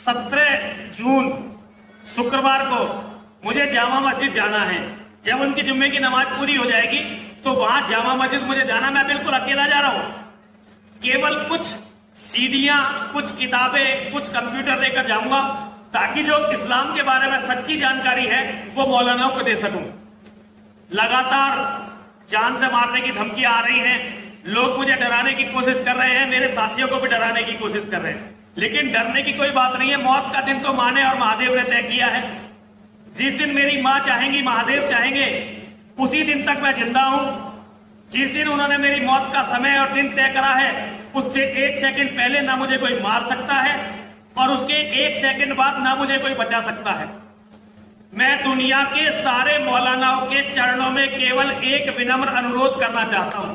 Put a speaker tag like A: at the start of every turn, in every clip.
A: 17 जून शुक्रवार को मुझे जामा मस्जिद जाना है। जब उनकी जुम्मे की नमाज पूरी हो जाएगी तो वहां जामा मस्जिद मुझे जाना, मैं बिल्कुल अकेला जा रहा हूं। केवल कुछ सीडियां, कुछ किताबें, कुछ कंप्यूटर लेकर जाऊंगा ताकि जो इस्लाम के बारे में सच्ची जानकारी है वो मौलानाओं को दे सकूं। लगातार जान से मारने की धमकियां आ रही हैं, लोग मुझे डराने की कोशिश कर रहे हैं, मेरे साथियों को भी डराने की कोशिश कर रहे हैं, लेकिन डरने की कोई बात नहीं है। मौत का दिन तो माँ ने और महादेव ने तय किया है। जिस दिन मेरी माँ चाहेंगी, महादेव चाहेंगे, उसी दिन तक मैं जिंदा हूं। जिस दिन उन्होंने मेरी मौत का समय और दिन तय करा है उससे 1 सेकंड पहले ना मुझे कोई मार सकता है और उसके 1 सेकंड बाद ना मुझे कोई बचा सकता है। मैं दुनिया के सारे मौलानाओं के चरणों में केवल एक विनम्र अनुरोध करना चाहता हूं।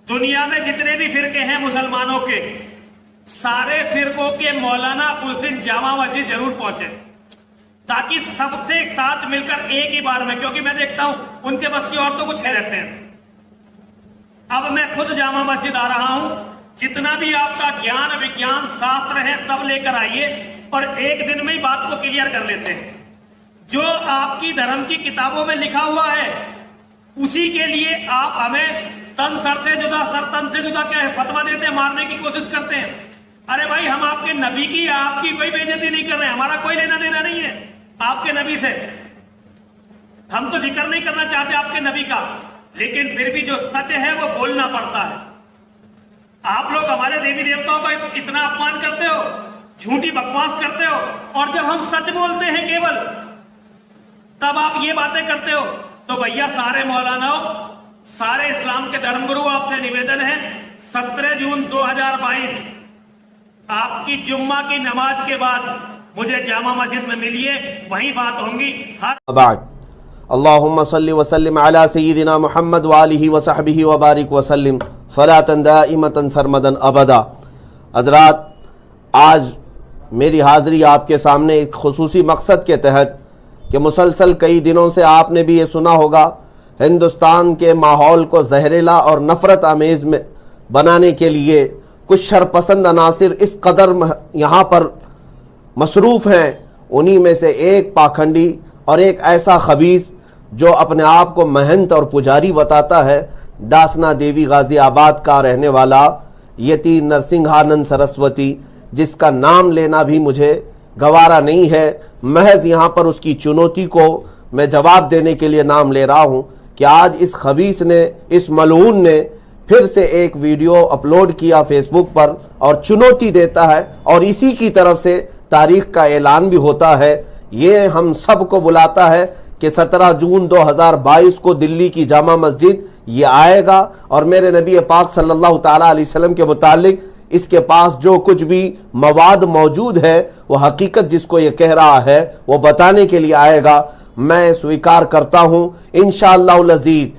A: दुनिया में जितने भी फिरके हैं मुसलमानों के, सारे फिरकों के मौलाना उस दिन जामा मस्जिद जरूर पहुंचे ताकि सबसे साथ मिलकर एक ही बार में, क्योंकि मैं देखता हूं उनके बस की और तो कुछ है रहते हैं। अब मैं खुद जामा मस्जिद आ रहा हूं। जितना भी आपका ज्ञान, विज्ञान, शास्त्र है सब लेकर आइए और एक दिन में ही बात को क्लियर कर लेते हैं। जो आपकी धर्म की किताबों में लिखा हुआ है उसी के लिए आप हमें तन सर से जुदा, सर तन से जुदा क्या है फतवा देते हैं, मारने की कोशिश करते हैं। अरे भाई, हम आपके नबी की, आपकी कोई बेइज्जती नहीं कर रहे, हमारा कोई लेना देना नहीं है आपके नबी से। हम तो जिक्र नहीं करना चाहते आपके नबी का, लेकिन फिर भी जो सच है वो बोलना पड़ता है। आप लोग हमारे देवी देवताओं का इतना अपमान करते हो, झूठी बकवास करते हो, और जब हम सच बोलते हैं केवल तब आप ये बातें करते हो। तो भैया सारे मौलानाओं, सारे इस्लाम के धर्मगुरु, आपसे निवेदन है 17 जून 2022 आपकी जुम्मा की नमाज के बाद मुझे जामा मस्जिद में मिलिए, वहीं बात होंगी।
B: अल्लाहुम्मा सल्ली व सल्लिम अला सय्यिदिना मुहम्मद व आलिहि व सहबिहि व बारिक व सल्लिम सलातन दाइमतन सरमदन अबदा। हज़रात, आज मेरी हाज़िरी आपके सामने एक खुसूसी मकसद के तहत कि मुसलसल कई दिनों से आपने भी ये सुना होगा, हिंदुस्तान के माहौल को जहरीला और नफ़रत आमेज़ में बनाने के लिए कुछ शरपसंद अनासिर इस कदर यहाँ पर मसरूफ़ हैं। उन्हीं में से एक पाखंडी और एक ऐसा खबीस जो अपने आप को महंत और पुजारी बताता है, डासना देवी गाज़ियाबाद का रहने वाला यति नरसिंहानंद सरस्वती, जिसका नाम लेना भी मुझे गवारा नहीं है। महज यहाँ पर उसकी चुनौती को मैं जवाब देने के लिए नाम ले रहा हूँ कि आज इस खबीस ने, इस मलऊन ने फिर से एक वीडियो अपलोड किया फेसबुक पर और चुनौती देता है और इसी की तरफ से तारीख का ऐलान भी होता है। ये हम सब को बुलाता है कि 17 जून 2022 को दिल्ली की जामा मस्जिद ये आएगा और मेरे नबी पाक सल्लल्लाहु ताला अलैहि वसल्लम के मुतालिक इसके पास जो कुछ भी मवाद मौजूद है, वो हकीकत जिसको ये कह रहा है वो बताने के लिए आएगा। मैं स्वीकार करता हूँ इंशाअल्लाह अज़ीज़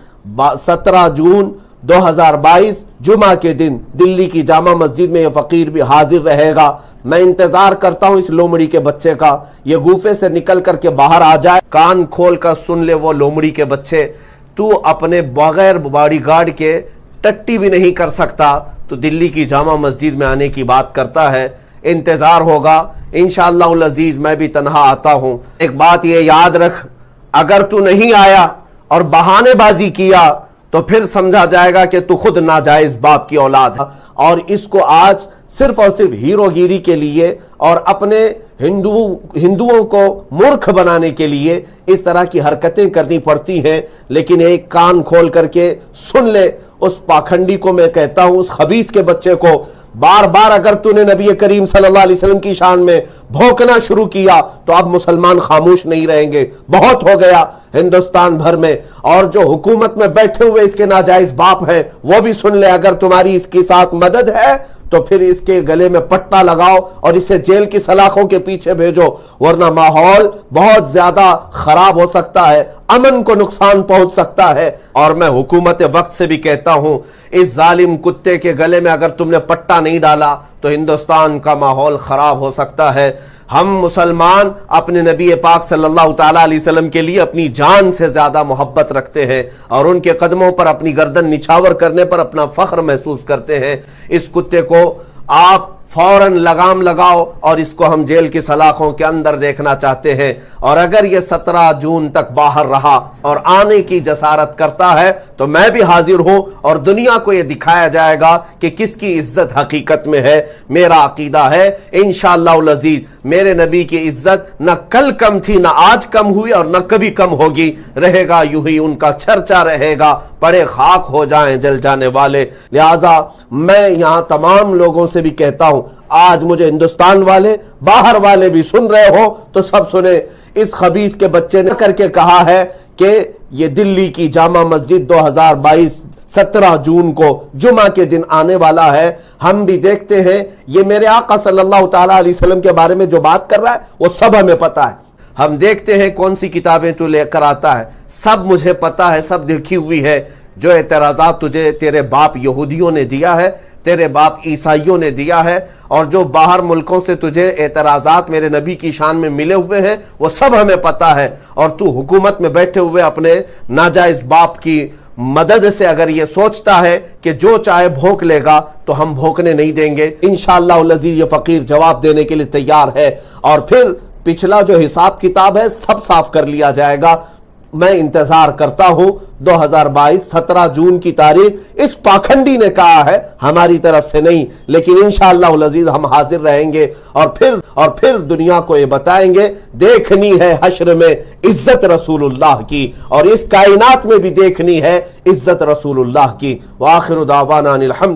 B: 17 जून 2022 जुमा के दिन दिल्ली की जामा मस्जिद में ये फ़कीर भी हाजिर रहेगा। मैं इंतज़ार करता हूँ इस लोमड़ी के बच्चे का, ये गुफे से निकल करके बाहर आ जाए। कान खोल कर सुन ले वो लोमड़ी के बच्चे, तू अपने बगैर बॉडीगार्ड के टट्टी भी नहीं कर सकता, तो दिल्ली की जामा मस्जिद में आने की बात करता है। इंतज़ार होगा इंशाअल्लाह अज़ीज़, मैं भी तन्हा आता हूँ। एक बात ये याद रख, अगर तू नहीं आया और बहानेबाजी किया तो फिर समझा जाएगा कि तू खुद नाजायज बाप की औलाद है। और इसको आज सिर्फ और सिर्फ हीरोगिरी के लिए और अपने हिंदुओं को मूर्ख बनाने के लिए इस तरह की हरकतें करनी पड़ती हैं। लेकिन एक कान खोल करके सुन ले उस पाखंडी को, मैं कहता हूं उस खबीस के बच्चे को, बार बार अगर तूने नबी करीम सल्लल्लाहु अलैहि वसल्लम की शान में भौंकना शुरू किया तो अब मुसलमान खामोश नहीं रहेंगे। बहुत हो गया हिंदुस्तान भर में, और जो हुकूमत में बैठे हुए इसके नाजायज बाप हैं वो भी सुन ले, अगर तुम्हारी इसके साथ मदद है तो फिर इसके गले में पट्टा लगाओ और इसे जेल की सलाखों के पीछे भेजो, वरना माहौल बहुत ज्यादा खराब हो सकता है, अमन को नुकसान पहुंच सकता है। और मैं हुकूमत वक्त से भी कहता हूं, इस जालिम कुत्ते के गले में अगर तुमने पट्टा नहीं डाला तो हिंदुस्तान का माहौल खराब हो सकता है। हम मुसलमान अपने नबी पाक सल्लल्लाहु ताला अलैहि वसल्लम के लिए अपनी जान से ज्यादा मोहब्बत रखते हैं और उनके कदमों पर अपनी गर्दन निछावर करने पर अपना फख्र महसूस करते हैं। इस कुत्ते को आप फौरन लगाम लगाओ और इसको हम जेल की सलाखों के अंदर देखना चाहते हैं। और अगर ये 17 जून तक बाहर रहा और आने की जसारत करता है तो मैं भी हाजिर हूं और दुनिया को ये दिखाया जाएगा कि किसकी इज्जत हकीकत में है। मेरा अकीदा है इंशाअल्लाह अज़ीज मेरे नबी की इज्जत न कल कम थी, न आज कम हुई और न कभी कम होगी, रहेगा यूं ही उनका चर्चा रहेगा, पड़े खाक हो जाएं जल जाने वाले। लिहाजा मैं यहां तमाम लोगों से भी कहता हूं, आज मुझे हिंदुस्तान वाले बाहर वाले भी सुन रहे हो तो सब सुने, इस खबीस के बच्चे ने करके कहा है कि ये दिल्ली की जामा मस्जिद 2022 17 जून को जुमा के दिन आने वाला है। हम भी देखते हैं ये मेरे आका सल्लल्लाहु ताला अलैहि वसल्लम के बारे में जो बात कर रहा है वो सब हमें पता है। हम देखते हैं कौन सी किताबें तू लेकर आता है, सब मुझे पता है, सब लिखी हुई है। जो एतराज़ात तुझे तेरे बाप यहूदियों ने दिया है, तेरे बाप ईसाइयों ने दिया है, और जो बाहर मुल्कों से तुझे एतराज़ात मेरे नबी की शान में मिले हुए हैं वो सब हमें पता है। और तू हुकूमत में बैठे हुए अपने नाजायज़ बाप की मदद से अगर ये सोचता है कि जो चाहे भोंक लेगा तो हम भोंकने नहीं देंगे। इंशाअल्लाह अज़ीज़ ये फ़कीर जवाब देने के लिए तैयार है और फिर पिछला जो हिसाब किताब है सब साफ कर लिया जाएगा। मैं इंतजार करता हूं 2022 17 जून की तारीख। इस पाखंडी ने कहा है, हमारी तरफ से नहीं, लेकिन इंशाअल्लाह अज़ीज़ हम हाजिर रहेंगे और फिर दुनिया को ये बताएंगे, देखनी है हश्र में इज्जत रसूलुल्लाह की और इस कायनात में भी देखनी है इज्जत रसूलुल्लाह की। व आखिरु दावाना अनिल हम्द।